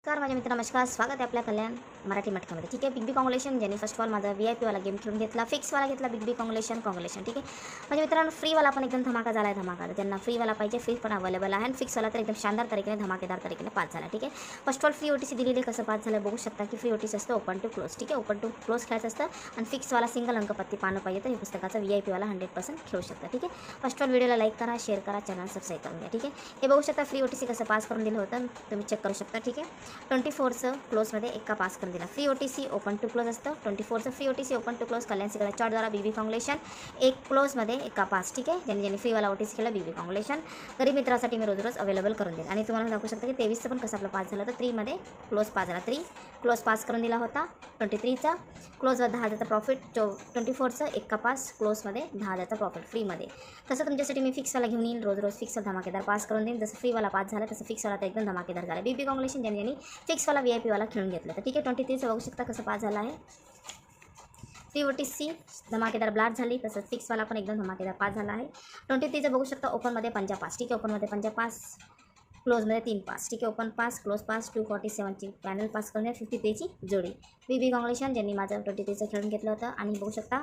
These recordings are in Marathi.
नमस्कार माझ्या मित्र, नमस्कार. स्वागत आहे आपल्या कल्याण मराठी मटक्यामध्ये. ठीक आहे. बिग बी कॉंग्रेशन ज्यांनी फर्स्ट ऑफ ऑल माझा VIP वाला गेम खेळून घेतला, फिक्सवाला घेतला. बिग बी कॉंग्रेशन ठीक आहे. माझ्या मित्रांनो, फ्रीवाला पण एकदम धमाका झाला आहे. धमाका ज्यांना फ्रीवाला पाहिजे, फ्री पण अवेलेबल आहे. आणि फिक्सवाला तर एकदम शानदार तरीकेने, धमाकेदार तरीकेने पास झाला. ठीक आहे. First of all free OTC दिलेली कसं पास झालं बघू शकता की फ्री OTC असतं ओपन टू क्लोज. ठीक आहे. ओपन टू क्लोज खेळायचं असतं. आणि फिक्सवाला सिंगल अंकपत्ती पानं पाहिजे तर हे पुस्तकाचा VIP वाला 100% खेळू शकता. ठीक आहे. फर्स्ट ऑफ ऑल व्हिडिओला लाईक करा, शेअर करा, चॅनल सबस्क्राईब करून घ्या. ठीक आहे. हे बघू शकता फ्री OTC कसं पास करून दिलं होतं तुम्ही चेक करू शकता. ठीक आहे. 24चं क्लोजमध्ये एका पास करून दिला. Free OTC open to close असतं. 24चं free OTC open to close Kalyan सिकला चॉटद्वारा BB कॉंग्रेशन एक क्लोजमध्ये एका पास. ठीक आहे. ज्यांनी फ्रीवाला OTC केला BB कॉंग्रेशन गरीब मित्रासाठी मी रोज अवेलेबल करून देईन. आणि तुम्हाला दाखवू शकता की 23चं पण कसं आपला पास झालं तर 3मध्ये क्लोज पास झाला. 3 क्लोज पास करून दिला होता. 23चा क्लोजवर 10,000चा प्रॉफिट. 24चं एका पास क्लोजमध्ये 10,000चा प्रॉफिट फ्रीमध्ये. तसं तुमच्यासाठी मी फिक्सवाला घेऊन येईल. रोज फिक्सला धमाकेदार पास करून देईन. जसं फ्रीवाला पास झाला तसं फिक्सवाला तर एकदम धमाकेदार झाला. BB कॉंग्रेशन ज्यांनी फिक्सवाला VIP वाला खेळून घेतलं तर ठीक आहे. 23चं बघू शकता कसं पास झाला आहे. फ्री OTC धमाकेदार ब्लास्ट झाली. तसंच फिक्सवाला पण एकदम धमाकेदार पास झाला आहे. 23चं बघू शकता ओपनमध्ये 5 पास. ठीक आहे. ओपनमध्ये 5 पास, क्लोजमध्ये 3 पास. ठीक आहे. ओपन पास, क्लोज पास, 247ची पॅनल पास करून द्या. 53ची जोडी. BB कॉंग्रेशन ज्यांनी माझं 23चं खेळून घेतलं होतं. आणि बघू शकता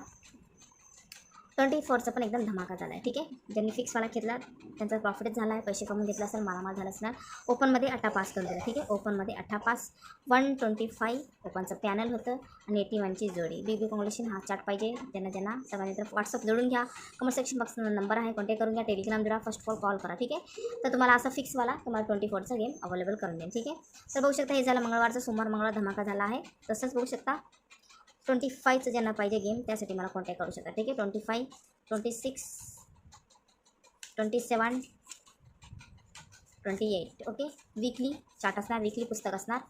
24चं पण एकदम धमाका झाला आहे. ठीक आहे. ज्यांनी फिक्सवाला घेतला त्यांचा प्रॉफिटच झाला आहे. पैसे कमवून घेतला असेल, मालामाल झाला असणार. ओपनमध्ये 8 पास करून दिला. ठीक आहे. ओपनमध्ये 8 पास, 125 ओपनचं पॅनल होतं आणि 81ची जोडी. BB कॉंग्रेशन हा चार्ट पाहिजे ज्यांना सगळ्यांनी तर व्हॉट्सअप जोडून घ्या. कमेंट सेक्शन बॉक्समध्ये नंबर आहे, कॉन्टॅक्ट करून घ्या. टेलिग्राम जोडा. फर्स्ट ऑफ ऑल कॉल करा. ठीक आहे. तर तुम्हाला असं फिक्सवाला तुम्हाला 24चा गेम अवेलेबल करून देईल. ठीक आहे. तर बघू शकता हे झालं मंगळवारचं. मंगळवार धमाका झाला आहे. तसंच बघू शकता 25चं ज्यांना पाहिजे गेम त्यासाठी मला कॉन्टॅक्ट करू शकता. ठीक आहे. 25, 26, 27, 28 ओके. वीकली चार्ट असणार, वीकली पुस्तक असणार.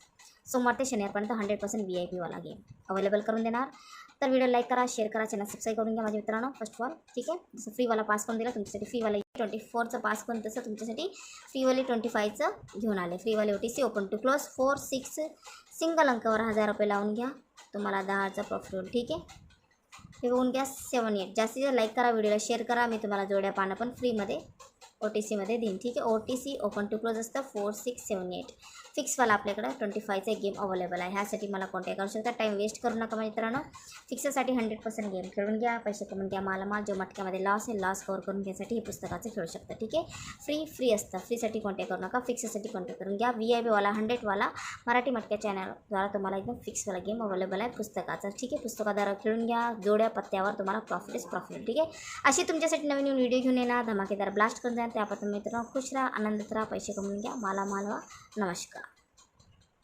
सोमवार ते शनिवारपर्यंत 100% VIP वाला गेम अवेलेबल करून देणार. तर व्हिडिओ लाईक करा, शेअर करा, चॅनल सबस्क्राईब करून घ्या माझ्या मित्रांनो. फर्स्ट ऑफ ऑल ठीक आहे. जसं फ्रीवाला पास करून दिला तुमच्यासाठी फ्रीवाला 24चं पास करून तसं तुमच्यासाठी फ्रीवाले 25चं घेऊन आले. फ्रीवाले OTC open to close 4, 6 single अंकावर 1000 रुपये लावून घ्या. तुम्हाला 10चा प्रॉफिट होईल. ठीक आहे. हे बघून घ्या. 7, 8 जास्तीत लाईक करा, व्हिडिओला शेअर करा. मी तुम्हाला जोड्या पानं पण फ्रीमध्ये OTCमध्ये देईन. ठीक आहे. OTC ओपन टू क्लोज असतं 4, 6, 7, 8 फिक्सवाला आपल्याकडं 25चा गेम अवेलेबल आहे. ह्यासाठी मला कॉन्टॅक्ट करू शकता. टाईम वेस्ट करू नका मित्रांनो. फिक्ससाठी 100% गेम खेळून घ्या. पैसे कमवून घ्या. मालामाल जो मटक्यामध्ये लॉस आहे लॉस कव्हर करून घ्यायसाठी हे पुस्तकाचं खेळू शकता. ठीक आहे. फ्री असतं. फ्रीसाठी कॉन्टॅक्ट करू नका. फिक्ससाठी कॉन्टॅक्ट करून घ्या. VIP वाला 100वाला मराठी मटक्या चॅनलद्वारा तुम्हाला एकदम फिक्सवाला गेम अवेलेबल आहे पुस्तकाचा. ठीक आहे. पुस्तकाद्वारा खेळून घ्या. जोड्या पत्त्यावर तुम्हाला प्रॉफिट. ठीक आहे. अशी तुमच्यासाठी नवीन व्हिडिओ घेऊन येणार. धमाकेदार ब्लास्ट करून द्या. त्यापासून मित्रांनो खुश राहा, आनंदात राहा, पैसे कमवून घ्या, मालामाल व्हा. नमस्कार.